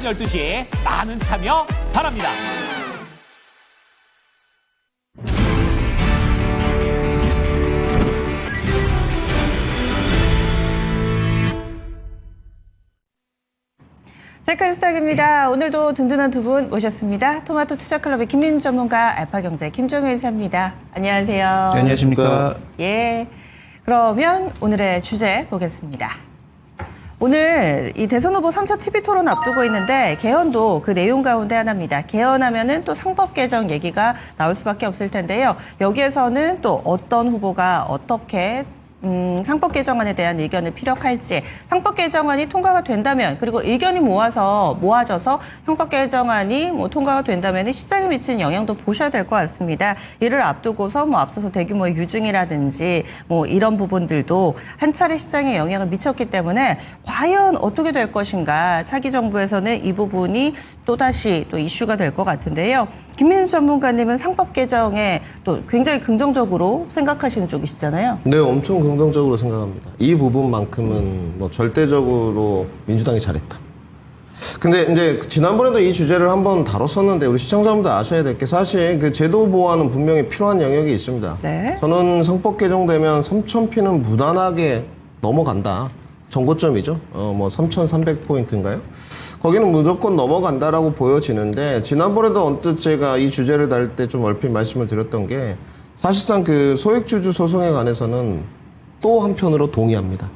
12시 많은 참여 바랍니다. 체크스탁입니다. 오늘도 든든한 두 분 모셨습니다. 토마토 투자클럽의 김민주 전문가, 알파경제 김종현 이사입니다. 안녕하세요. 네, 안녕하십니까. 예. 그러면 오늘의 주제 보겠습니다. 오늘 이 대선 후보 3차 TV 토론 앞두고 있는데 개헌도 그 내용 가운데 하나입니다. 개헌하면은 또 상법 개정 얘기가 나올 수밖에 없을 텐데요. 여기에서는 또 어떤 후보가 어떻게 상법 개정안에 대한 의견을 피력할지, 상법 개정안이 통과가 된다면, 그리고 의견이 모아져서 상법 개정안이 통과가 된다면 시장에 미치는 영향도 보셔야 될 것 같습니다. 이를 앞두고서 앞서서 대규모의 유증이라든지 이런 부분들도 한 차례 시장에 영향을 미쳤기 때문에 과연 어떻게 될 것인가, 차기 정부에서는 이 부분이 또다시 이슈가 될 것 같은데요. 김민수 전문가님은 상법 개정에 또 굉장히 긍정적으로 생각하시는 쪽이시잖아요. 네, 엄청 긍정적으로 생각합니다. 이 부분만큼은 절대적으로 민주당이 잘했다. 근데 이제 지난번에도 이 주제를 한번 다뤘었는데 우리 시청자분들 아셔야 될 게 사실 그 제도 보완은 분명히 필요한 영역이 있습니다. 네. 저는 상법 개정되면 3,000피는 무난하게 넘어간다. 정고점이죠. 3,300포인트인가요? 거기는 무조건 넘어간다라고 보여지는데, 지난번에도 언뜻 제가 이 주제를 다룰 때 좀 얼핏 말씀을 드렸던 게, 사실상 그 소액주주 소송에 관해서는 또 한편으로 동의합니다.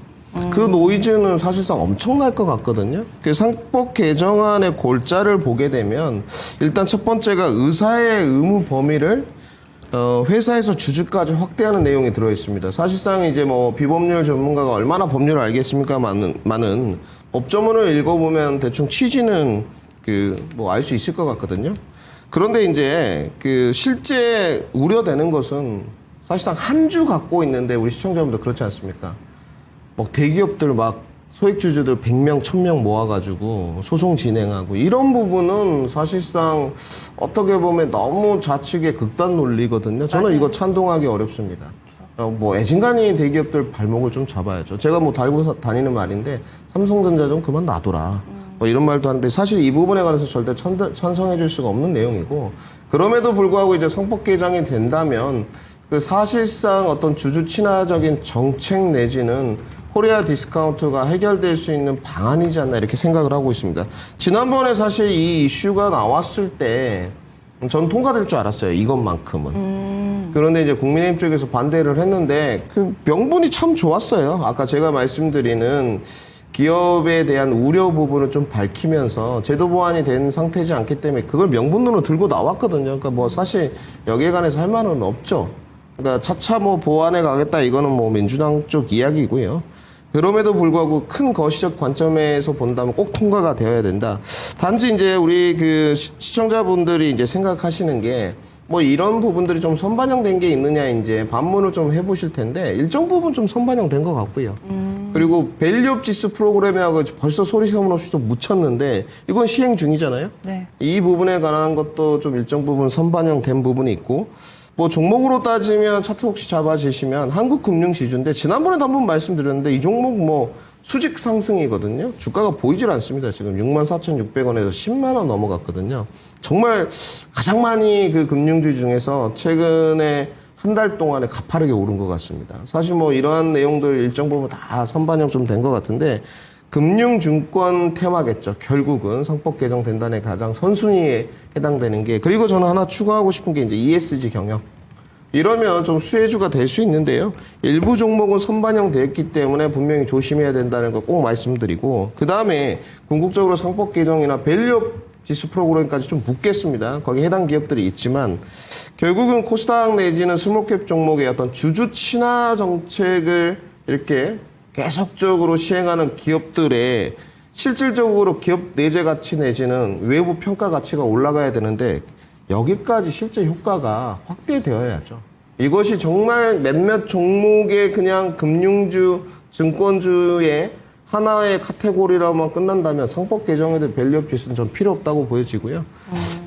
그 노이즈는 사실상 엄청날 것 같거든요. 그 상법 개정안의 골자를 보게 되면, 일단 첫 번째가 의사의 의무 범위를 회사에서 주주까지 확대하는 내용이 들어있습니다. 사실상 이제 비법률 전문가가 얼마나 법률을 알겠습니까만은 법조문을 읽어보면 대충 취지는 알 수 있을 것 같거든요. 그런데 이제 실제 우려되는 것은 사실상 한 주 갖고 있는데 우리 시청자분들 그렇지 않습니까? 대기업들 소액주주들 100명, 1000명 모아가지고 소송 진행하고 이런 부분은 사실상 어떻게 보면 너무 좌측의 극단 논리거든요. 저는 맞아요. 이거 찬동하기 어렵습니다. 애진간히 대기업들 발목을 좀 잡아야죠. 제가 달고 다니는 말인데 삼성전자 좀 그만 놔둬라. 이런 말도 하는데 사실 이 부분에 관해서 절대 찬성해 줄 수가 없는 내용이고, 그럼에도 불구하고 이제 상법 개정이 된다면 사실상 어떤 주주 친화적인 정책 내지는 코리아 디스카운트가 해결될 수 있는 방안이지 않나 이렇게 생각을 하고 있습니다. 지난번에 사실 이 이슈가 나왔을 때 전 통과될 줄 알았어요. 이것만큼은. 그런데 이제 국민의힘 쪽에서 반대를 했는데 그 명분이 참 좋았어요. 아까 제가 말씀드리는 기업에 대한 우려 부분을 좀 밝히면서 제도 보완이 된 상태지 않기 때문에 그걸 명분으로 들고 나왔거든요. 그러니까 사실 여기에 관해서 할 말은 없죠. 그러니까 차차 보완해 가겠다 이거는 민주당 쪽 이야기고요. 그럼에도 불구하고 큰 거시적 관점에서 본다면 꼭 통과가 되어야 된다. 단지 이제 우리 시청자분들이 이제 생각하시는 게 이런 부분들이 좀 선반영된 게 있느냐 이제 반문을 좀 해보실 텐데 일정 부분 좀 선반영된 것 같고요. 그리고 밸류업 지수 프로그램하고 벌써 소리 소문 없이 또 묻혔는데 이건 시행 중이잖아요. 네. 이 부분에 관한 것도 좀 일정 부분 선반영된 부분이 있고, 종목으로 따지면 차트 혹시 잡아주시면 한국금융지주인데 지난번에도 한번 말씀드렸는데 이 종목 수직 상승이거든요. 주가가 보이질 않습니다. 지금 64,600원에서 10만 원 넘어갔거든요. 정말 가장 많이 그 금융주 중에서 최근에 한 달 동안에 가파르게 오른 것 같습니다. 사실 이러한 내용들 일정 부분 다 선반영 좀 된 것 같은데, 금융증권 테마겠죠. 결국은 상법 개정 된다는 가장 선순위에 해당되는 게, 그리고 저는 하나 추가하고 싶은 게 이제 ESG 경영. 이러면 좀 수혜주가 될 수 있는데요. 일부 종목은 선반영됐기 때문에 분명히 조심해야 된다는 거 꼭 말씀드리고, 그 다음에 궁극적으로 상법 개정이나 밸류업 지수 프로그램까지 좀 묻겠습니다. 거기 해당 기업들이 있지만 결국은 코스닥 내지는 스몰캡 종목의 어떤 주주 친화 정책을 이렇게 계속적으로 시행하는 기업들의 실질적으로 기업 내재 가치 내지는 외부 평가 가치가 올라가야 되는데 여기까지 실제 효과가 확대되어야죠. 이것이 정말 몇몇 종목의 그냥 금융주, 증권주의 하나의 카테고리라만 끝난다면 상법 개정에 대한 밸류업 지수는 전 필요 없다고 보여지고요.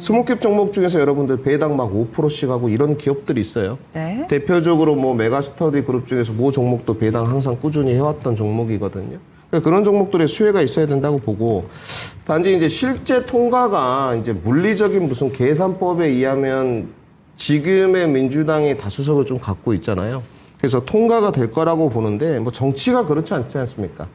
스몰캡 종목 중에서 여러분들 배당 5%씩 하고 이런 기업들이 있어요. 네. 대표적으로 메가스터디 그룹 중에서 모 종목도 배당 항상 꾸준히 해왔던 종목이거든요. 그러니까 그런 종목들의 수혜가 있어야 된다고 보고, 단지 이제 실제 통과가 이제 물리적인 무슨 계산법에 의하면 지금의 민주당이 다수석을 좀 갖고 있잖아요. 그래서 통과가 될 거라고 보는데, 뭐 정치가 그렇지 않지 않습니까?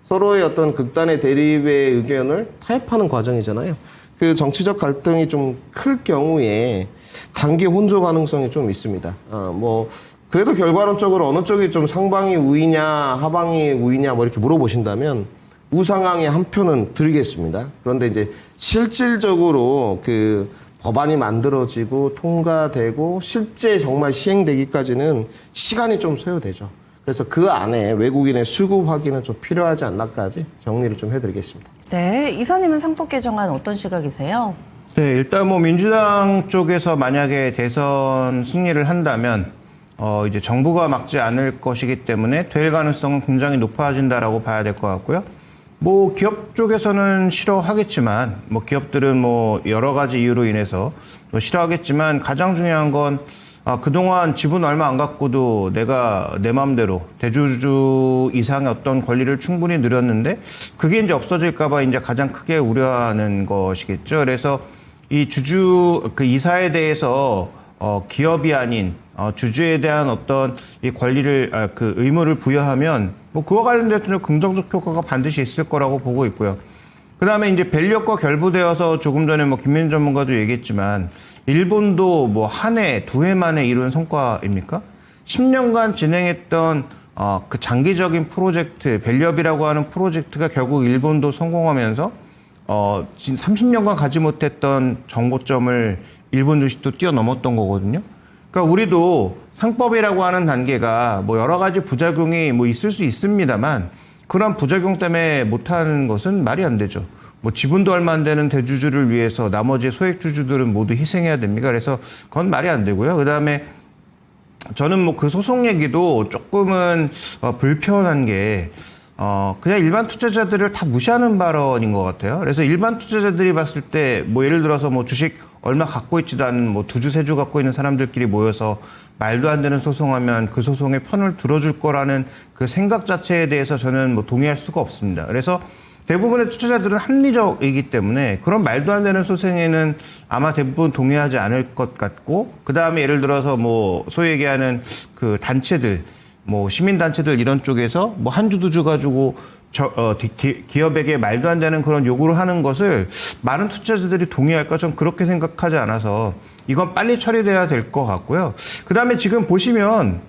서로의 어떤 극단의 대립의 의견을 타협하는 과정이잖아요. 그 정치적 갈등이 좀 클 경우에 단기 혼조 가능성이 좀 있습니다. 뭐 그래도 결과론적으로 어느 쪽이 좀 상방이 우위냐 하방이 우위냐 뭐 이렇게 물어보신다면 우상향의 한 표는 드리겠습니다. 그런데 이제 실질적으로 그 법안이 만들어지고 통과되고 실제 정말 시행되기까지는 시간이 좀 소요되죠. 그래서 그 안에 외국인의 수급 확인은 좀 필요하지 않나까지 정리를 좀 해드리겠습니다. 네, 이사님은 상법 개정안 어떤 시각이세요? 네, 일단 뭐 민주당 쪽에서 만약에 대선 승리를 한다면 이제 정부가 막지 않을 것이기 때문에 될 가능성은 굉장히 높아진다라고 봐야 될 것 같고요. 뭐 기업 쪽에서는 싫어하겠지만, 뭐 기업들은 뭐 여러 가지 이유로 인해서 뭐 싫어하겠지만, 가장 중요한 건 그동안 지분 얼마 안 갖고도 내가 내 마음대로 대주주 이상의 어떤 권리를 충분히 누렸는데 그게 이제 없어질까봐 이제 가장 크게 우려하는 것이겠죠. 그래서 이 주주 그 이사에 대해서 기업이 아닌 주주에 대한 어떤 이 권리를 그 의무를 부여하면 뭐 그와 관련돼서 좀 긍정적 효과가 반드시 있을 거라고 보고 있고요. 그다음에 이제 밸류업과 결부되어서 조금 전에 뭐 김민희 전문가도 얘기했지만 일본도 뭐 한 해, 두 해 만에 이룬 성과입니까? 10년간 진행했던 그 장기적인 프로젝트, 밸류업이라고 하는 프로젝트가 결국 일본도 성공하면서 지금 30년간 가지 못했던 정고점을 일본 주식도 뛰어넘었던 거거든요. 그러니까 우리도 상법이라고 하는 단계가 뭐 여러 가지 부작용이 뭐 있을 수 있습니다만 그런 부작용 때문에 못하는 것은 말이 안 되죠. 뭐 지분도 얼마 안 되는 대주주를 위해서 나머지 소액주주들은 모두 희생해야 됩니까? 그래서 그건 말이 안 되고요. 그다음에 저는 뭐 그 소송 얘기도 조금은 불편한 게 그냥 일반 투자자들을 다 무시하는 발언인 것 같아요. 그래서 일반 투자자들이 봤을 때 뭐 예를 들어서 뭐 주식 얼마 갖고 있지도 않은 뭐 두 주, 세 주 갖고 있는 사람들끼리 모여서 말도 안 되는 소송하면 그 소송의 편을 들어줄 거라는 그 생각 자체에 대해서 저는 뭐 동의할 수가 없습니다. 그래서 대부분의 투자자들은 합리적이기 때문에 그런 말도 안 되는 소송에는 아마 대부분 동의하지 않을 것 같고, 그 다음에 예를 들어서 뭐 소위 얘기하는 그 단체들, 뭐 시민단체들 이런 쪽에서 뭐 한 주, 두 주 가지고 기업에게 말도 안 되는 그런 요구를 하는 것을 많은 투자자들이 동의할까? 전 그렇게 생각하지 않아서 이건 빨리 처리돼야 될 것 같고요. 그 다음에 지금 보시면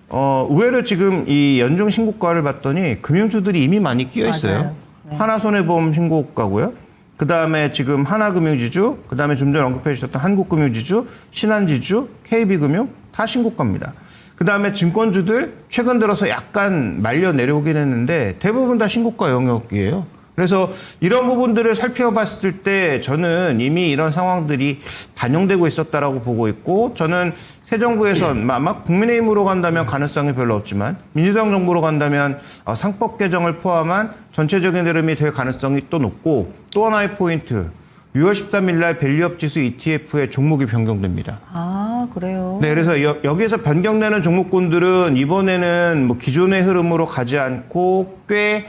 의외로 지금 이 연중 신고가를 봤더니 금융주들이 이미 많이 끼어 있어요. 맞아요. 네. 하나손해보험 신고가고요. 그 다음에 지금 하나금융지주, 그 다음에 좀 전에 언급해 주셨던 한국금융지주, 신한지주, KB금융 다 신고가입니다. 그 다음에 증권주들 최근 들어서 약간 말려 내려오긴 했는데 대부분 다 신고가 영역이에요. 그래서 이런 부분들을 살펴봤을 때 저는 이미 이런 상황들이 반영되고 있었다라고 보고 있고, 저는 새 정부에선 아마 국민의힘으로 간다면 가능성이 별로 없지만 민주당 정부로 간다면 상법 개정을 포함한 전체적인 흐름이 될 가능성이 또 높고, 또 하나의 포인트 6월 13일 날 밸류업 지수 ETF의 종목이 변경됩니다. 아, 그래요? 네, 그래서 여기에서 변경되는 종목군들은 이번에는 뭐 기존의 흐름으로 가지 않고 꽤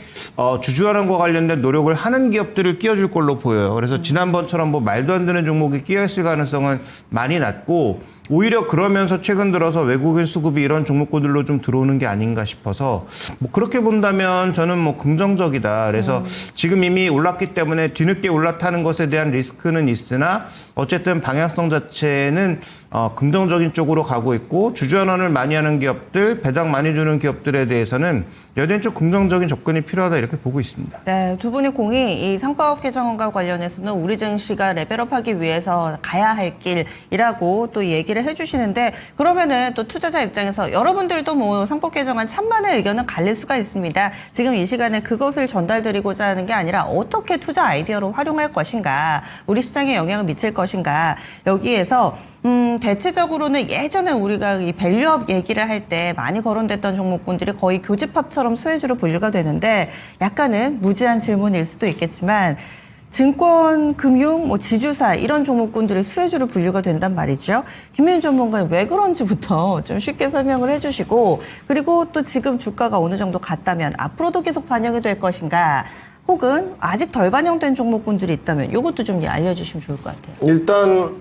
주주환원과 관련된 노력을 하는 기업들을 끼워줄 걸로 보여요. 그래서 지난번처럼 뭐 말도 안 되는 종목이 끼어있을 가능성은 많이 낮고, 오히려 그러면서 최근 들어서 외국인 수급이 이런 종목군들로 좀 들어오는 게 아닌가 싶어서 뭐 그렇게 본다면 저는 뭐 긍정적이다. 그래서 지금 이미 올랐기 때문에 뒤늦게 올라타는 것에 대한 리스크는 있으나 어쨌든 방향성 자체는 긍정적인 쪽으로 가고 있고, 주주환원을 많이 하는 기업들, 배당 많이 주는 기업들에 대해서는 여전히 좀 긍정적인 접근이 필요하다 이렇게 보고 있습니다. 네, 두 분이 공이 이 상법 개정과 관련해서는 우리 증시가 레벨업하기 위해서 가야 할 길이라고 또 얘기를 해주시는데, 그러면은 또 투자자 입장에서 여러분들도 뭐 상법 개정안 찬반의 의견은 갈릴 수가 있습니다. 지금 이 시간에 그것을 전달드리고자 하는 게 아니라 어떻게 투자 아이디어로 활용할 것인가, 우리 시장에 영향을 미칠 것인가, 여기에서 대체적으로는 예전에 우리가 이 밸류업 얘기를 할 때 많이 거론됐던 종목군들이 거의 교집합처럼 수혜주로 분류가 되는데, 약간은 무지한 질문일 수도 있겠지만 증권, 금융, 뭐 지주사 이런 종목군들이 수혜주로 분류가 된단 말이죠. 김민주 전문가님 왜 그런지부터 좀 쉽게 설명을 해주시고 그리고 또 지금 주가가 어느 정도 갔다면 앞으로도 계속 반영이 될 것인가 혹은 아직 덜 반영된 종목군들이 있다면 이것도 좀 알려주시면 좋을 것 같아요. 일단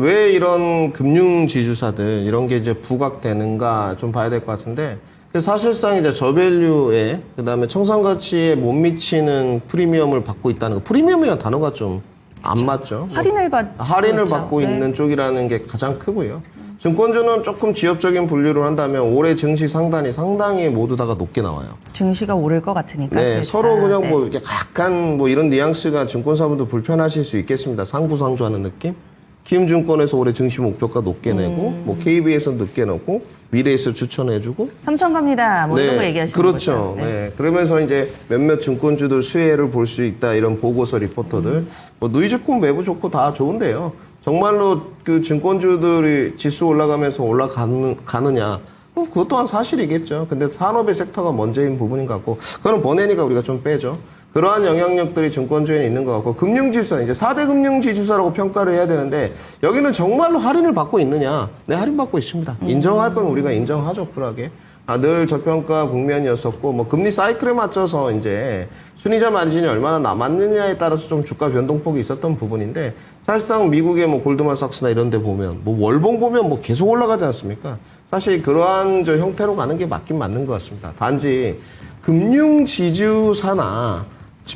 왜 이런 금융 지주사들 이런 게 이제 부각되는가 좀 봐야 될 것 같은데 사실상 이제 저밸류에 그다음에 청산가치에 못 미치는 프리미엄을 받고 있다는 거. 프리미엄이라는 단어가 좀 안 맞죠. 할인을 할인을 있죠. 받고 네. 있는 쪽이라는 게 가장 크고요. 증권주는 조금 지엽적인 분류를 한다면 올해 증시 상단이 상당히 모두 다가 높게 나와요. 증시가 오를 것 같으니까. 네, 수혜주다. 서로 그냥 네. 뭐 이렇게 약간 뭐 이런 뉘앙스가 증권사분들 불편하실 수 있겠습니다. 상부상조하는 느낌? 키움증권에서 올해 증시 목표가 높게 내고, 뭐 KB에서 높게 넣고, 미래에서 추천해주고. 삼천 갑니다. 뭐 이런 거 얘기하시는 그렇죠. 거죠. 네. 그러면서 이제 몇몇 증권주들 수혜를 볼 수 있다 이런 보고서 리포터들. 뭐 누이즈콘 매부 좋고 다 좋은데요. 정말로 그 증권주들이 지수 올라가면서 올라가느냐. 그것 또한 사실이겠죠. 근데 산업의 섹터가 먼저인 부분인 것 같고, 그거는 번외니까 우리가 좀 빼죠. 그러한 영향력들이 증권주에는 있는 것 같고, 금융지수는 이제 4대 금융지주사라고 평가를 해야 되는데, 여기는 정말로 할인을 받고 있느냐? 네, 할인받고 있습니다. 인정할 건 우리가 인정하죠, 쿨하게. 늘 저평가 국면이었었고, 뭐, 금리 사이클에 맞춰서 이제 순이자 마진이 얼마나 남았느냐에 따라서 좀 주가 변동폭이 있었던 부분인데, 사실상 미국의 뭐 골드만삭스나 이런 데 보면, 뭐 월봉 보면 뭐 계속 올라가지 않습니까? 사실 그러한 저 형태로 가는 게 맞긴 맞는 것 같습니다. 단지 금융지주사나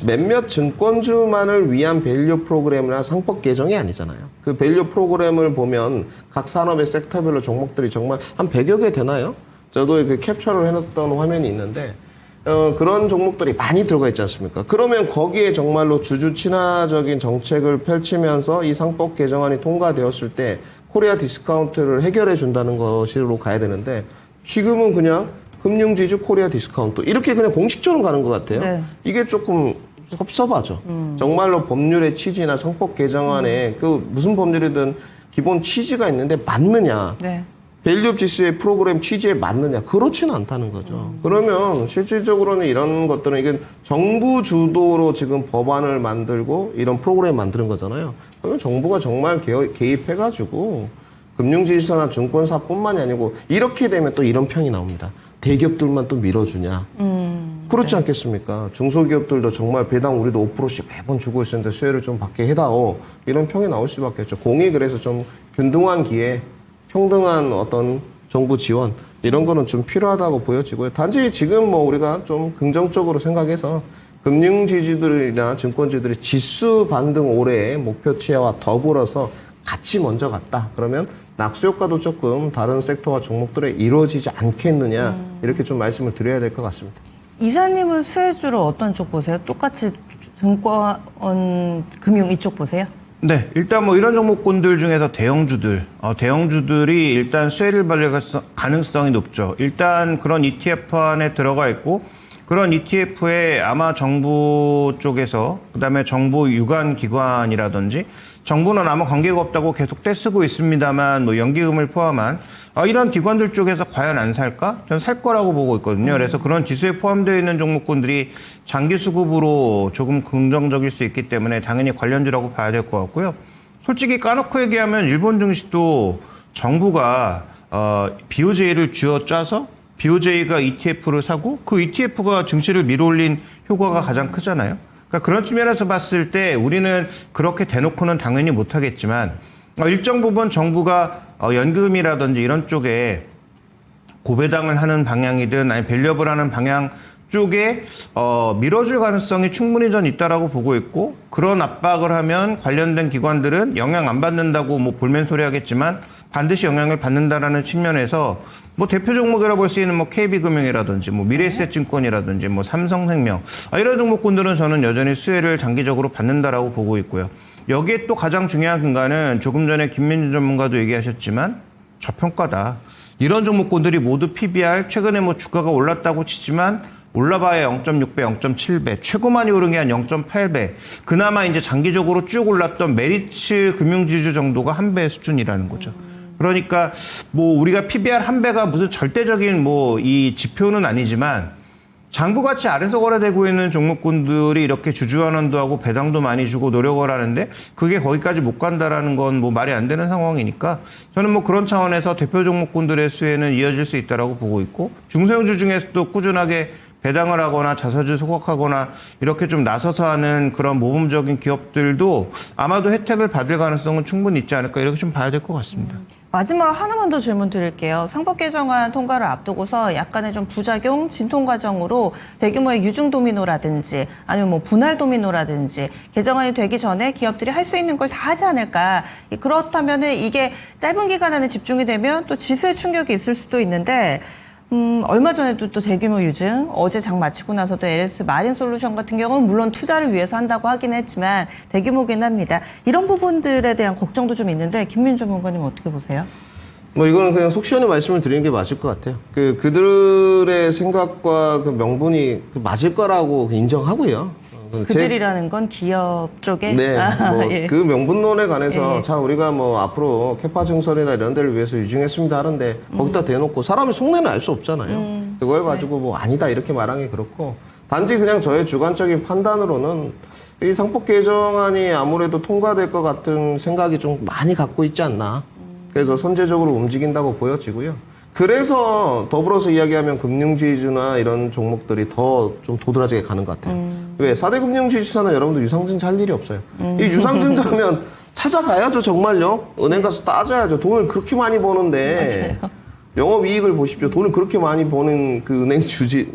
몇몇 증권주만을 위한 밸류 프로그램이나 상법 개정이 아니잖아요. 그 밸류 프로그램을 보면 각 산업의 섹터별로 종목들이 정말 한 100여 개 되나요? 저도 그 캡처를 해놨던 화면이 있는데 그런 종목들이 많이 들어가 있지 않습니까? 그러면 거기에 정말로 주주 친화적인 정책을 펼치면서 이 상법 개정안이 통과되었을 때 코리아 디스카운트를 해결해 준다는 것으로 가야 되는데 지금은 그냥 금융지주 코리아 디스카운트 이렇게 그냥 공식적으로 가는 것 같아요. 네. 이게 조금 섭섭하죠. 정말로 법률의 취지나 상법 개정안에 그 무슨 법률이든 기본 취지가 있는데 맞느냐. 네. 밸류업 지수의 프로그램 취지에 맞느냐? 그렇지는 않다는 거죠. 그러면 실질적으로는 이런 것들은 이게 정부 주도로 지금 법안을 만들고 이런 프로그램 만드는 거잖아요. 그러면 정부가 정말 개입해가지고 금융지주사나 증권사뿐만이 아니고 이렇게 되면 또 이런 평이 나옵니다. 대기업들만 또 밀어주냐? 그렇지 않겠습니까? 중소기업들도 정말 배당 우리도 5%씩 매번 주고 있었는데 수혜를 좀 받게 해다오. 이런 평이 나올 수밖에 없죠. 공이 그래서 좀 균등한 기회, 평등한 어떤 정부 지원 이런 거는 좀 필요하다고 보여지고요. 단지 지금 뭐 우리가 좀 긍정적으로 생각해서 금융지주들이나 증권주들이 지수 반등 올해의 목표치와 더불어서 같이 먼저 갔다. 그러면 낙수 효과도 조금 다른 섹터와 종목들에 이루어지지 않겠느냐 이렇게 좀 말씀을 드려야 될 것 같습니다. 이사님은 수혜주로 어떤 쪽 보세요? 똑같이 증권, 금융 이쪽 보세요? 네, 일단 뭐 이런 종목군들 중에서 대형주들이 일단 수혜를 받을 가능성이 높죠. 일단 그런 ETF 안에 들어가 있고, 그런 ETF에 아마 정부 쪽에서, 그 다음에 정부 유관 기관이라든지, 정부는 아마 관계가 없다고 계속 떼쓰고 있습니다만, 뭐 연기금을 포함한, 이런 기관들 쪽에서 과연 안 살까? 저는 살 거라고 보고 있거든요. 그래서 그런 지수에 포함되어 있는 종목군들이 장기 수급으로 조금 긍정적일 수 있기 때문에 당연히 관련주라고 봐야 될 것 같고요. 솔직히 까놓고 얘기하면 일본 증시도 정부가, BOJ를 쥐어짜서 BOJ가 ETF를 사고 그 ETF가 증시를 밀어올린 효과가 가장 크잖아요. 그러니까 그런 측면에서 봤을 때 우리는 그렇게 대놓고는 당연히 못하겠지만 일정 부분 정부가 연금이라든지 이런 쪽에 고배당을 하는 방향이든 아니 밸류업을 하는 방향 쪽에 밀어줄 가능성이 충분히 전 있다라고 보고 있고 그런 압박을 하면 관련된 기관들은 영향 안 받는다고 뭐 볼멘 소리 하겠지만 반드시 영향을 받는다라는 측면에서 뭐 대표 종목이라고 볼 수 있는 뭐 KB금융이라든지 뭐 미래에셋증권이라든지 뭐 삼성생명 이런 종목군들은 저는 여전히 수혜를 장기적으로 받는다라고 보고 있고요. 여기에 또 가장 중요한 근간은 조금 전에 김민주 전문가도 얘기하셨지만 저평가다. 이런 종목군들이 모두 PBR 최근에 뭐 주가가 올랐다고 치지만 올라봐야 0.6배, 0.7배, 최고 많이 오른 게 한 0.8배. 그나마 이제 장기적으로 쭉 올랐던 메리츠 금융지주 정도가 한 배 수준이라는 거죠. 그러니까 뭐 우리가 PBR 한 배가 무슨 절대적인 뭐 이 지표는 아니지만 장부같이 아래서 거래되고 있는 종목군들이 이렇게 주주환원도 하고 배당도 많이 주고 노력을 하는데 그게 거기까지 못 간다라는 건 뭐 말이 안 되는 상황이니까 저는 뭐 그런 차원에서 대표 종목군들의 수혜는 이어질 수 있다라고 보고 있고 중소형주 중에서도 꾸준하게 배당을 하거나 자사주 소각하거나 이렇게 좀 나서서 하는 그런 모범적인 기업들도 아마도 혜택을 받을 가능성은 충분히 있지 않을까 이렇게 좀 봐야 될 것 같습니다. 마지막 하나만 더 질문 드릴게요. 상법 개정안 통과를 앞두고서 약간의 좀 부작용, 진통 과정으로 대규모의 유중 도미노라든지 아니면 뭐 분할 도미노라든지 개정안이 되기 전에 기업들이 할 수 있는 걸 다 하지 않을까. 그렇다면은 이게 짧은 기간 안에 집중이 되면 또 지수에 충격이 있을 수도 있는데 얼마 전에도 또 대규모 유증, 어제 장 마치고 나서도 LS 마린솔루션 같은 경우는 물론 투자를 위해서 한다고 하긴 했지만 대규모긴 합니다. 이런 부분들에 대한 걱정도 좀 있는데 김민주 전문가님 어떻게 보세요? 뭐 이거는 그냥 속 시원히 말씀을 드리는 게 맞을 것 같아요. 그들의 생각과 그 명분이 맞을 거라고 인정하고요. 그들이라는 건 기업 쪽에? 네, 뭐 예. 그 명분론에 관해서 예. 참 우리가 뭐 앞으로 캐파 증설이나 이런 데를 위해서 유증했습니다 하는데 거기다 대놓고 사람의 속내는 알 수 없잖아요. 그걸 가지고 뭐 아니다 이렇게 말하기 그렇고 단지 그냥 저의 주관적인 판단으로는 이 상법 개정안이 아무래도 통과될 것 같은 생각이 좀 많이 갖고 있지 않나. 그래서 선제적으로 움직인다고 보여지고요. 그래서 더불어서 이야기하면 금융지주나 이런 종목들이 더 좀 도드라지게 가는 것 같아요. 왜? 4대 금융지주사는 여러분들 유상증자 할 일이 없어요. 이 유상증자하면 찾아가야죠, 정말요. 은행 가서 따져야죠. 돈을 그렇게 많이 버는데. 영업이익을 보십시오. 돈을 그렇게 많이 버는 그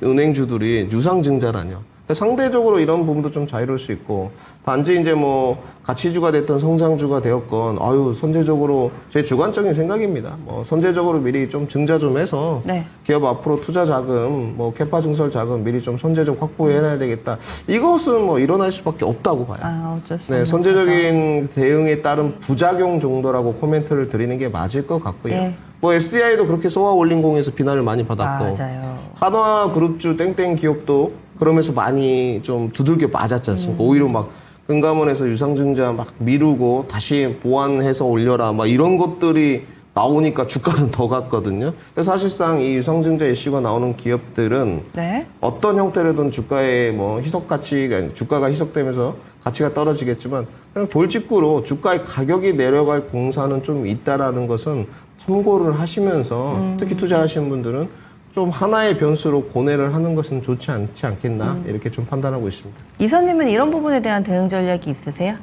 은행주들이 유상증자라뇨. 상대적으로 이런 부분도 좀 자유로울 수 있고 단지 이제 뭐 가치주가 됐던 성장주가 되었건 선제적으로 제 주관적인 생각입니다. 뭐 선제적으로 미리 좀 증자 좀 해서 네. 기업 앞으로 투자 자금, 뭐 캐파 증설 자금 미리 좀 선제적 확보해놔야 되겠다. 이것은 뭐 일어날 수밖에 없다고 봐요. 어쩔 수 네, 없는 선제적인 대응에 따른 부작용 정도라고 코멘트를 드리는 게 맞을 것 같고요. 네. 뭐 SDI도 그렇게 쏘아 올린공에서 비난을 많이 받았고 맞아요. 한화그룹주 땡땡 기업도 그러면서 많이 좀 두들겨 맞았지 않습니까? 오히려 막 금감원에서 유상증자 막 미루고 다시 보완해서 올려라 막 이런 것들이 나오니까 주가는 더 갔거든요. 그래서 사실상 이 유상증자 이슈가 나오는 기업들은 네. 어떤 형태로든 주가의 뭐 희석 가치가 주가가 희석되면서 가치가 떨어지겠지만 그냥 돌직구로 주가의 가격이 내려갈 공사는 좀 있다라는 것은 참고를 하시면서 특히 투자하시는 분들은 좀 하나의 변수로 고뇌를 하는 것은 좋지 않지 않겠나 이렇게 좀 판단하고 있습니다. 이사님은 이런 부분에 대한 대응 전략이 있으세요?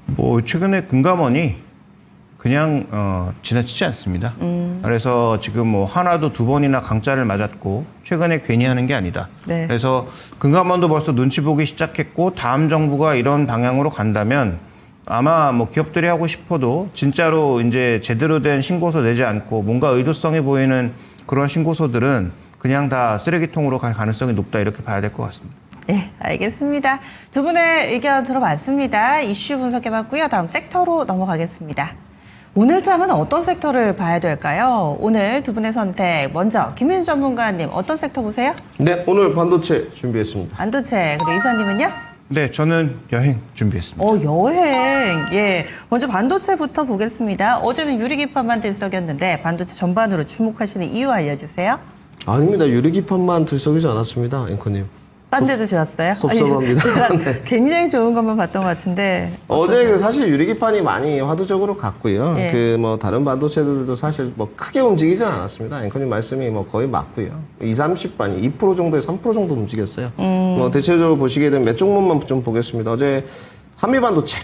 뭐 최근에 금감원이 그냥 지나치지 않습니다. 그래서 지금 뭐 하나도 2번이나 강짜를 맞았고 최근에 괜히 하는 게 아니다. 네. 그래서 금감원도 벌써 눈치 보기 시작했고 다음 정부가 이런 방향으로 간다면 아마 뭐 기업들이 하고 싶어도 진짜로 이제 제대로 된 신고서 내지 않고 뭔가 의도성이 보이는 그런 신고서들은 그냥 다 쓰레기통으로 갈 가능성이 높다 이렇게 봐야 될 것 같습니다. 네, 알겠습니다. 두 분의 의견 들어봤습니다. 이슈 분석해봤고요. 다음 섹터로 넘어가겠습니다. 오늘 잠은 어떤 섹터를 봐야 될까요? 오늘 두 분의 선택. 먼저 김윤 전문가님 어떤 섹터 보세요? 네, 오늘 반도체 준비했습니다. 반도체. 그리고 이사님은요? 네, 저는 여행 준비했습니다. 여행. 예. 먼저 반도체부터 보겠습니다. 어제는 유리기판만 들썩였는데 반도체 전반으로 주목하시는 이유 알려주세요. 아닙니다. 유리기판만 들썩이지 않았습니다, 앵커님. 딴 데도 좋았어요? 섭섭합니다. 제가 네. 굉장히 좋은 것만 봤던 것 같은데. 어제 그 사실 유리기판이 많이 화두적으로 갔고요. 예. 그 뭐 다른 반도체들도 사실 뭐 크게 움직이진 않았습니다. 앵커님 말씀이 뭐 거의 맞고요. 30반이 2% 정도에서 3% 정도 움직였어요. 뭐 대체적으로 보시게 되면 몇 종목만 좀 보겠습니다. 어제 한미반도체.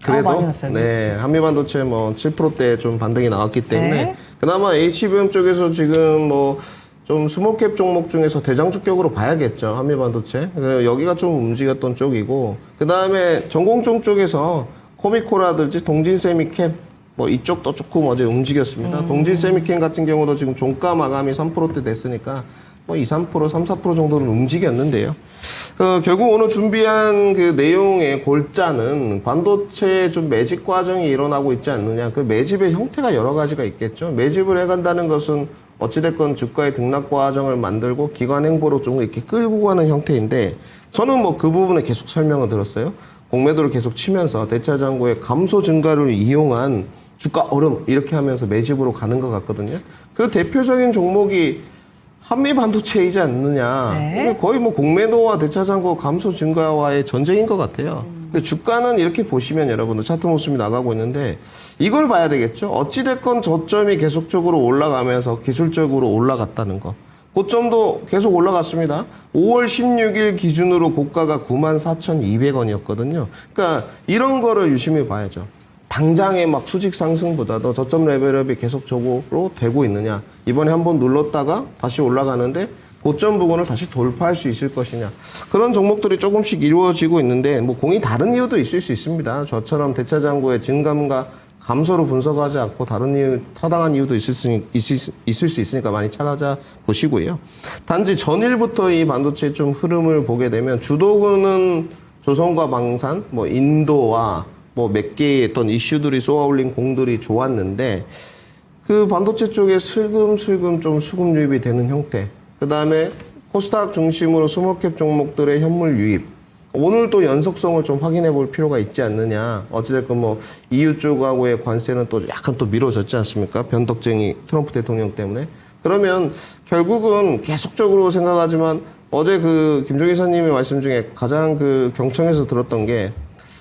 그래도 많이 났어요. 네, 한미반도체 뭐 7%대 좀 반등이 나왔기 때문에 네. 그나마 HBM 쪽에서 지금 뭐 좀 스몰캡 종목 중에서 대장주격으로 봐야겠죠. 한미반도체. 그래서 여기가 좀 움직였던 쪽이고 그 다음에 전공종 쪽에서 코미코라든지 동진세미캠 뭐 이쪽도 조금 어제 움직였습니다. 동진세미캠 같은 경우도 지금 종가 마감이 3%대 됐으니까 뭐 2, 3%, 3, 4% 정도는 움직였는데요. 결국 오늘 준비한 그 내용의 골자는 반도체 좀 매집 과정이 일어나고 있지 않느냐. 그 매집의 형태가 여러 가지가 있겠죠. 매집을 해간다는 것은 어찌됐건 주가의 등락 과정을 만들고 기관 행보로 좀 이렇게 끌고 가는 형태인데 저는 뭐 그 부분에 계속 설명을 들었어요. 공매도를 계속 치면서 대차장고의 감소 증가를 이용한 주가 얼음 이렇게 하면서 매집으로 가는 것 같거든요. 그 대표적인 종목이 한미 반도체이지 않느냐. 네. 이게 거의 뭐 공매도와 대차장고 감소 증가와의 전쟁인 것 같아요. 근데 주가는 이렇게 보시면 여러분들 차트 모습이 나가고 있는데 이걸 봐야 되겠죠. 어찌됐건 저점이 계속적으로 올라가면서 기술적으로 올라갔다는 거. 고점도 계속 올라갔습니다. 5월 16일 기준으로 고가가 94,200원이었거든요. 그러니까 이런 거를 유심히 봐야죠. 당장의 막 수직 상승보다도 저점 레벨업이 계속적으로 되고 있느냐. 이번에 한번 눌렀다가 다시 올라가는데 고점 부근을 다시 돌파할 수 있을 것이냐. 그런 종목들이 조금씩 이루어지고 있는데 뭐 공이 다른 이유도 있을 수 있습니다. 저처럼 대차장고의 증감과 감소로 분석하지 않고 다른 이유, 타당한 이유도 있을 수 있으니까 많이 찾아보시고요. 단지 전일부터 이 반도체 좀 흐름을 보게 되면 주도군은 조선과 방산, 뭐 인도와 뭐 몇 개의 어떤 이슈들이 쏘아올린 공들이 좋았는데 그 반도체 쪽에 슬금슬금 좀 수급 유입이 되는 형태. 그 다음에 코스닥 중심으로 스몰캡 종목들의 현물 유입. 오늘 또 연속성을 좀 확인해 볼 필요가 있지 않느냐. 어찌됐건 뭐 EU 쪽하고의 관세는 또 약간 또 미뤄졌지 않습니까? 변덕쟁이 트럼프 대통령 때문에. 그러면 결국은 계속적으로 생각하지만 어제 그 김종희 사님의 말씀 중에 가장 그 경청에서 들었던 게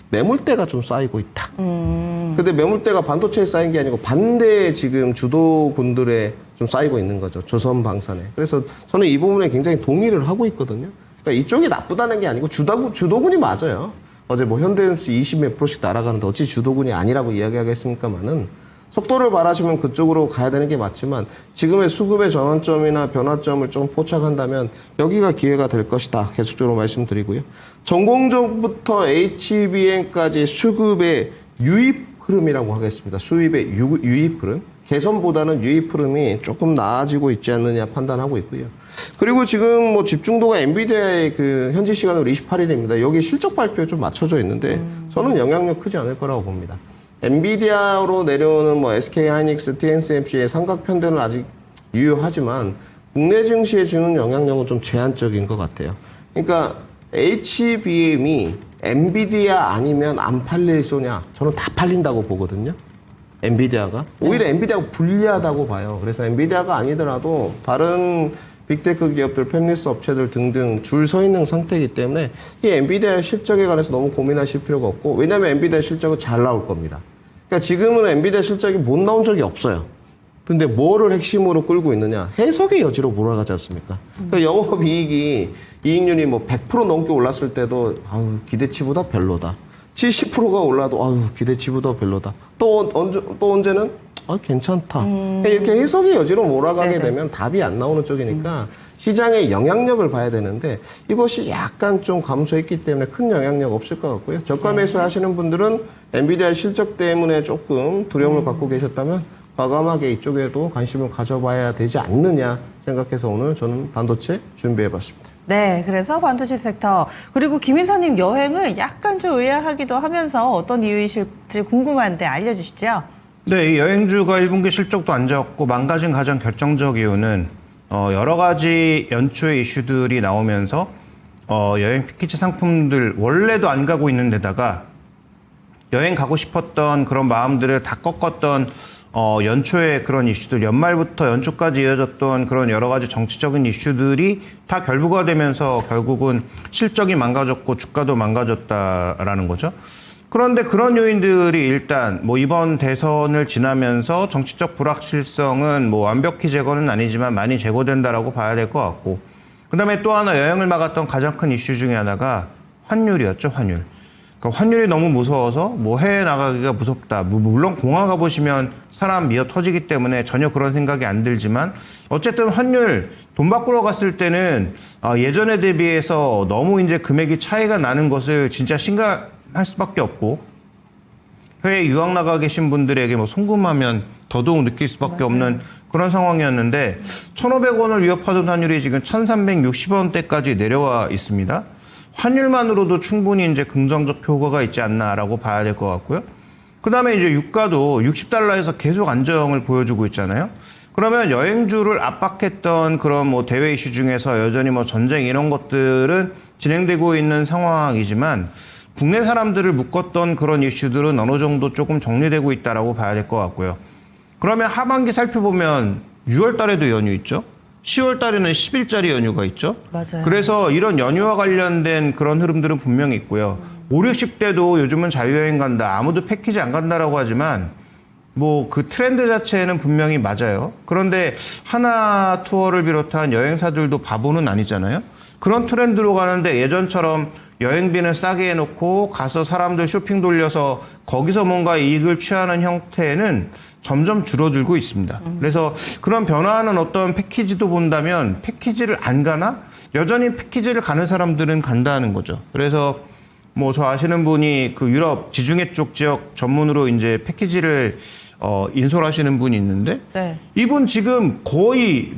매물대가 좀 쌓이고 있다. 근데 매물대가 반도체에 쌓인 게 아니고 반대에 지금 주도군들에 좀 쌓이고 있는 거죠. 조선 방산에. 그래서 저는 이 부분에 굉장히 동의를 하고 있거든요. 그러니까 이쪽이 나쁘다는 게 아니고 주도군이 맞아요. 어제 뭐 현대음수 20몇 %씩 날아가는데 어찌 주도군이 아니라고 이야기하겠습니까만은 속도를 바라시면 그쪽으로 가야 되는 게 맞지만 지금의 수급의 전환점이나 변화점을 좀 포착한다면 여기가 기회가 될 것이다. 계속적으로 말씀드리고요. 전공적부터 HBM까지 수급의 유입 흐름이라고 하겠습니다. 수입의 유입 흐름. 개선보다는 유입 흐름이 조금 나아지고 있지 않느냐 판단하고 있고요. 그리고 지금 뭐 집중도가 엔비디아의 그 현지 시간으로 28일입니다. 여기 실적 발표에 좀 맞춰져 있는데 저는 영향력 크지 않을 거라고 봅니다. 엔비디아로 내려오는 뭐 SK 하이닉스, TSMC의 삼각 편대는 아직 유효하지만 국내 증시에 주는 영향력은 좀 제한적인 것 같아요. 그러니까 HBM이 엔비디아 아니면 안 팔릴 소냐? 저는 다 팔린다고 보거든요. 엔비디아가. 오히려 엔비디아가 불리하다고 봐요. 그래서 엔비디아가 아니더라도 다른 빅테크 기업들, 팹리스 업체들 등등 줄 서 있는 상태이기 때문에 이 엔비디아의 실적에 관해서 너무 고민하실 필요가 없고 왜냐하면 엔비디아 실적은 잘 나올 겁니다. 그러니까 지금은 엔비디아 실적이 못 나온 적이 없어요. 근데 뭐를 핵심으로 끌고 있느냐? 해석의 여지로 몰아가지 않습니까? 그러니까 영업이익이 이익률이 뭐 100% 넘게 올랐을 때도 아유 기대치보다 별로다. 70%가 올라도 아유 기대치보다 별로다. 또 언제는 괜찮다. 이렇게 해석의 여지로 몰아가게 되면 답이 안 나오는 쪽이니까 시장의 영향력을 봐야 되는데 이것이 약간 좀 감소했기 때문에 큰 영향력 없을 것 같고요. 저가 매수 하시는 분들은 엔비디아 실적 때문에 조금 두려움을 갖고 계셨다면 과감하게 이쪽에도 관심을 가져봐야 되지 않느냐 생각해서 오늘 저는 반도체 준비해봤습니다. 네, 그래서 반도체 섹터 그리고 김 이사님 여행을 약간 좀 의아하기도 하면서 어떤 이유이실지 궁금한데 알려주시죠. 네, 이 여행주가 1분기 실적도 안 좋았고 망가진 가장 결정적 이유는 여러 가지 연초의 이슈들이 나오면서 여행 패키지 상품들 원래도 안 가고 있는 데다가 여행 가고 싶었던 그런 마음들을 다 꺾었던 연초에 그런 이슈들, 연말부터 연초까지 이어졌던 그런 여러 가지 정치적인 이슈들이 다 결부가 결국은 실적이 망가졌고 주가도 망가졌다라는 거죠. 그런데 그런 요인들이 일단 뭐 이번 대선을 지나면서 정치적 불확실성은 뭐 완벽히 제거는 아니지만 많이 제거된다라고 봐야 될 것 같고, 그다음에 또 하나 여행을 막았던 가장 큰 이슈 중에 하나가 환율이었죠, 환율. 그러니까 환율이 너무 무서워서 뭐 해외 나가기가 무섭다. 물론 공항 가보시면 사람 미어 터지기 때문에 전혀 그런 생각이 안 들지만 어쨌든 환율 돈 바꾸러 갔을 때는 예전에 대비해서 너무 이제 금액이 차이가 나는 것을 진짜 심각할 수밖에 없고, 해외 유학 나가 계신 분들에게 뭐 송금하면 더더욱 느낄 수밖에 없는 그런 상황이었는데 1,500원을 위협하던 환율이 지금 1,360원대까지 내려와 있습니다. 환율만으로도 충분히 이제 긍정적 효과가 있지 않나라고 봐야 될 것 같고요. 그 다음에 이제 유가도 60달러에서 계속 안정을 보여주고 있잖아요. 그러면 여행주를 압박했던 그런 뭐 대외 이슈 중에서 여전히 뭐 전쟁 이런 것들은 진행되고 있는 상황이지만 국내 사람들을 묶었던 그런 이슈들은 어느 정도 조금 정리되고 있다라고 봐야 될 것 같고요. 그러면 하반기 살펴보면 6월 달에도 연휴 있죠. 10월 달에는 10일짜리 연휴가 있죠. 맞아요. 그래서 이런 연휴와 관련된 그런 흐름들은 분명히 있고요. 5, 60대도 요즘은 자유여행 간다. 아무도 패키지 안 간다라고 하지만 뭐 그 트렌드 자체는 분명히 맞아요. 그런데 하나 투어를 비롯한 여행사들도 바보는 아니잖아요. 그런 트렌드로 가는데 예전처럼 여행비는 싸게 해놓고 가서 사람들 쇼핑 돌려서 거기서 뭔가 이익을 취하는 형태는 점점 줄어들고 있습니다. 그래서 그런 변화하는 어떤 패키지도 본다면 패키지를 안 가나? 여전히 패키지를 가는 사람들은 간다는 거죠. 그래서 뭐 저 아시는 분이 그 유럽 지중해 쪽 지역 전문으로 이제 패키지를 인솔하시는 분이 있는데 네. 이분 지금 거의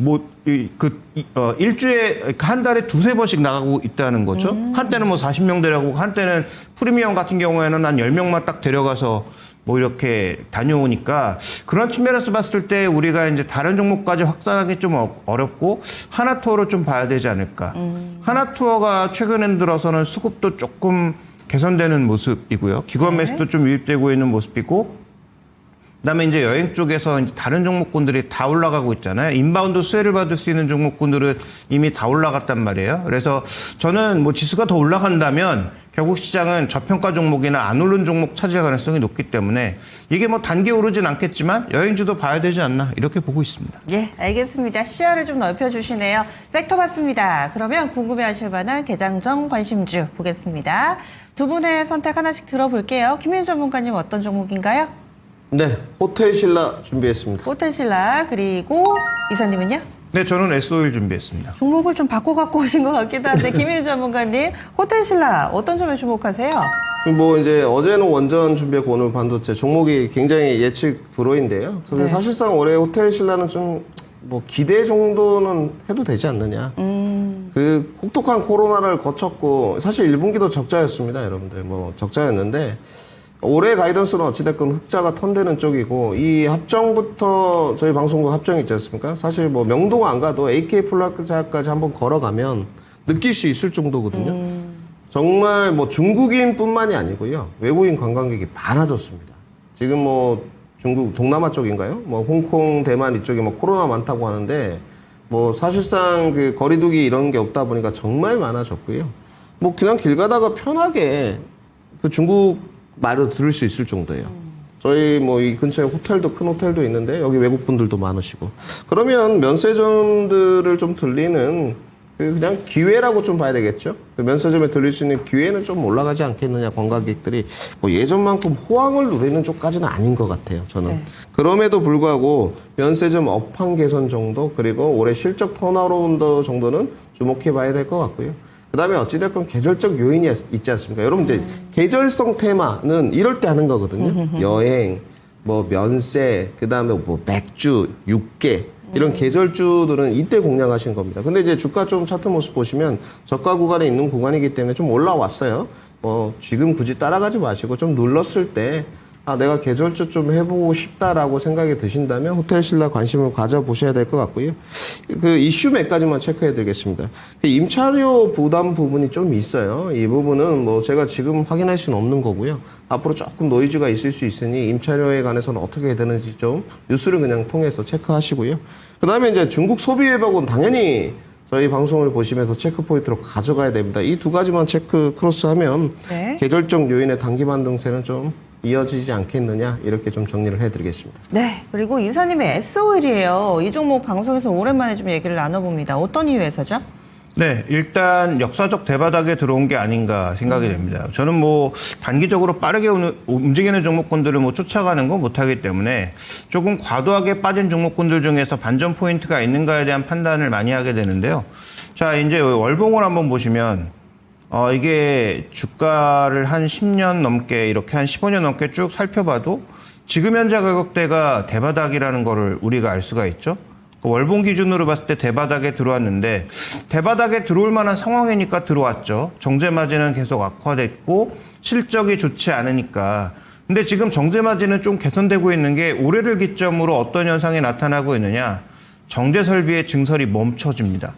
일주에 한 달에 두세 번씩 나가고 있다는 거죠. 한때는 뭐 40명 데려가고 한때는 프리미엄 같은 경우에는 한 10명만 딱 데려가서 뭐 이렇게 다녀오니까 그런 측면에서 봤을 때 우리가 이제 다른 종목까지 확산하기 좀 어렵고 하나 투어로 좀 봐야 되지 않을까. 하나 투어가 최근에 들어서는 수급도 조금 개선되는 모습이고요. 기관 매수도 좀 유입되고 있는 모습이고 그다음에 이제 여행 쪽에서 이제 다른 종목군들이 다 올라가고 있잖아요. 인바운드 수혜를 받을 수 있는 종목군들은 이미 다 올라갔단 말이에요. 그래서 저는 뭐 지수가 더 올라간다면 결국 시장은 저평가 종목이나 안 오른 종목 차지할 가능성이 높기 때문에 이게 뭐 단기 오르진 않겠지만 여행주도 봐야 되지 않나 이렇게 보고 있습니다. 예, 알겠습니다. 시야를 좀 넓혀주시네요. 섹터 봤습니다. 그러면 궁금해하실 만한 개장정 관심주 보겠습니다. 두 분의 선택 하나씩 들어볼게요. 김윤주 전문가님 어떤 종목인가요? 네, 호텔 신라 준비했습니다. 호텔 신라 그리고 이사님은요? 네, 저는 S-오일 준비했습니다. 종목을 좀 바꿔 갖고 오신 것 같기도 한데 김윤주 전문가님 호텔 신라 어떤 점에 주목하세요? 뭐 이제 어제는 원전 준비했고 오늘 반도체 종목이 굉장히 예측 불허인데요. 그래서 네. 사실상 올해 호텔 신라는 좀 뭐 기대 정도는 해도 되지 않느냐. 그 혹독한 코로나를 거쳤고 사실 1분기도 적자였습니다, 여러분들. 뭐 적자였는데 올해 가이던스는 어찌됐건 흑자가 턴되는 쪽이고 이 합정부터 저희 방송국 합정이 있지 않습니까? 사실 뭐 명동 안 가도 AK 플라자까지 한번 걸어가면 느낄 수 있을 정도거든요. 정말 뭐 중국인뿐만이 아니고요. 외국인 관광객이 많아졌습니다. 지금 뭐 중국 동남아 쪽인가요? 뭐 홍콩, 대만 이쪽에 뭐 코로나 많다고 하는데 뭐 사실상 그 거리두기 이런 게 없다 보니까 정말 많아졌고요. 뭐 그냥 길 가다가 편하게 그 중국 말을 들을 수 있을 정도예요. 저희 뭐 이 근처에 호텔도 큰 호텔도 있는데 여기 외국 분들도 많으시고 그러면 면세점들을 좀 들리는 그냥 기회라고 좀 봐야 되겠죠. 그 면세점에 들릴 수 있는 기회는 좀 올라가지 않겠느냐. 관광객들이 뭐 예전만큼 호황을 누리는 쪽까지는 아닌 것 같아요. 저는. 네. 그럼에도 불구하고 면세점 업황 개선 정도 그리고 올해 실적 턴어라운드 정도는 주목해 봐야 될 것 같고요. 그다음에 어찌됐건 계절적 요인이 있지 않습니까? 여러분 이제 계절성 테마는 이럴 때 하는 거거든요. 여행, 뭐 면세, 그다음에 뭐 맥주, 육개 이런 계절주들은 이때 공략하신 겁니다. 근데 이제 주가 좀 차트 모습 보시면 저가 구간에 있는 구간이기 때문에 좀 올라왔어요. 지금 굳이 따라가지 마시고 좀 눌렀을 때 내가 계절주 좀 해보고 싶다라고 생각이 드신다면 호텔 신라 관심을 가져보셔야 될 것 같고요. 그 이슈 몇 가지만 체크해 드리겠습니다. 임차료 부담 부분이 좀 있어요. 이 부분은 뭐 제가 지금 확인할 수는 없는 거고요. 앞으로 조금 노이즈가 있을 수 있으니 임차료에 관해서는 어떻게 해야 되는지 좀 뉴스를 그냥 통해서 체크하시고요. 그 다음에 이제 중국 소비 회복은 당연히 저희 방송을 보시면서 체크 포인트로 가져가야 됩니다. 이 두 가지만 체크 크로스하면 네. 계절적 요인의 단기 반등세는 좀 이어지지 않겠느냐 이렇게 좀 정리를 해드리겠습니다. 네, 그리고 이사님의 S-오일이에요. 이 종목 방송에서 오랜만에 좀 얘기를 나눠봅니다. 어떤 이유에서죠? 네, 일단 역사적 대바닥에 들어온 게 아닌가 생각이 됩니다. 저는 뭐 단기적으로 빠르게 움직이는 종목군들을 뭐 쫓아가는 건 못하기 때문에 조금 과도하게 빠진 종목군들 중에서 반전 포인트가 있는가에 대한 판단을 많이 하게 되는데요. 자, 이제 월봉을 한번 보시면 이게 주가를 한 10년 넘게 이렇게 한 15년 넘게 쭉 살펴봐도 지금 현재 가격대가 대바닥이라는 거를 우리가 알 수가 있죠. 월봉 기준으로 봤을 때 대바닥에 들어왔는데 대바닥에 들어올 만한 상황이니까 들어왔죠. 정제 마진은 계속 악화됐고 실적이 좋지 않으니까. 근데 지금 정제 마진은 좀 개선되고 있는 게 올해를 기점으로 어떤 현상이 나타나고 있느냐. 정제 설비의 증설이 멈춰집니다.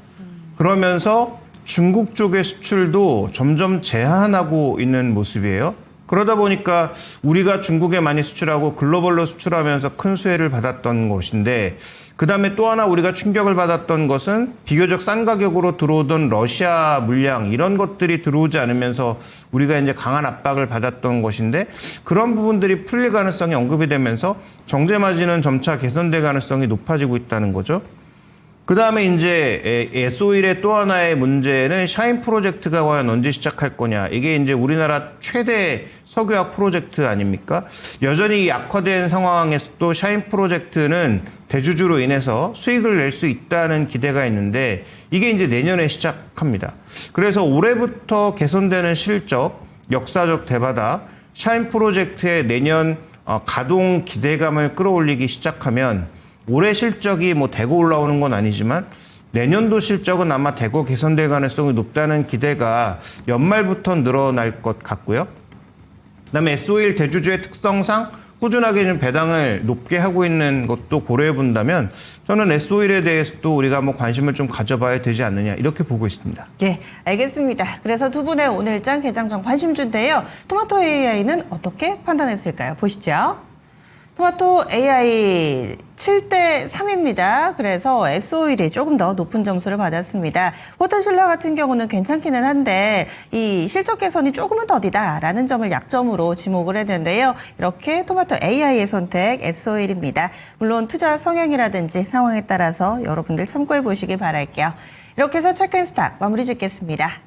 그러면서 중국 쪽의 수출도 점점 제한하고 있는 모습이에요. 그러다 보니까 우리가 중국에 많이 수출하고 글로벌로 수출하면서 큰 수혜를 받았던 것인데, 그 다음에 또 하나 우리가 충격을 받았던 것은 비교적 싼 가격으로 들어오던 러시아 물량, 이런 것들이 들어오지 않으면서 우리가 이제 강한 압박을 받았던 것인데, 그런 부분들이 풀릴 가능성이 언급이 되면서 정제 마진은 점차 개선될 가능성이 높아지고 있다는 거죠. 그 다음에 이제 S-오일의 또 하나의 문제는 샤인 프로젝트가 과연 언제 시작할 거냐. 이게 이제 우리나라 최대 석유화학 프로젝트 아닙니까? 여전히 약화된 상황에서도 샤인 프로젝트는 대주주로 인해서 수익을 낼 수 있다는 기대가 있는데, 이게 이제 내년에 시작합니다. 그래서 올해부터 개선되는 실적, 역사적 대바닥, 샤인 프로젝트의 내년 가동 기대감을 끌어올리기 시작하면 올해 실적이 뭐 대고 올라오는 건 아니지만 내년도 실적은 아마 대거 개선될 가능성이 높다는 기대가 연말부터 늘어날 것 같고요. 그다음에 S-오일 대주주의 특성상 꾸준하게 좀 배당을 높게 하고 있는 것도 고려해 본다면 저는 S-오일에 대해서도 우리가 뭐 관심을 좀 가져봐야 되지 않느냐, 이렇게 보고 있습니다. 네, 알겠습니다. 그래서 두 분의 오늘장 개장정 관심주인데요. 토마토 AI는 어떻게 판단했을까요? 보시죠. 토마토 AI 7대 3입니다. 그래서 S-오일이 조금 더 높은 점수를 받았습니다. 포텐실라 같은 경우는 괜찮기는 한데 이 실적 개선이 조금은 더디다라는 점을 약점으로 지목을 했는데요. 이렇게 토마토 AI의 선택 S-오일입니다. 물론 투자 성향이라든지 상황에 따라서 여러분들 참고해 보시기 바랄게요. 이렇게 해서 체크앤스탁 마무리 짓겠습니다.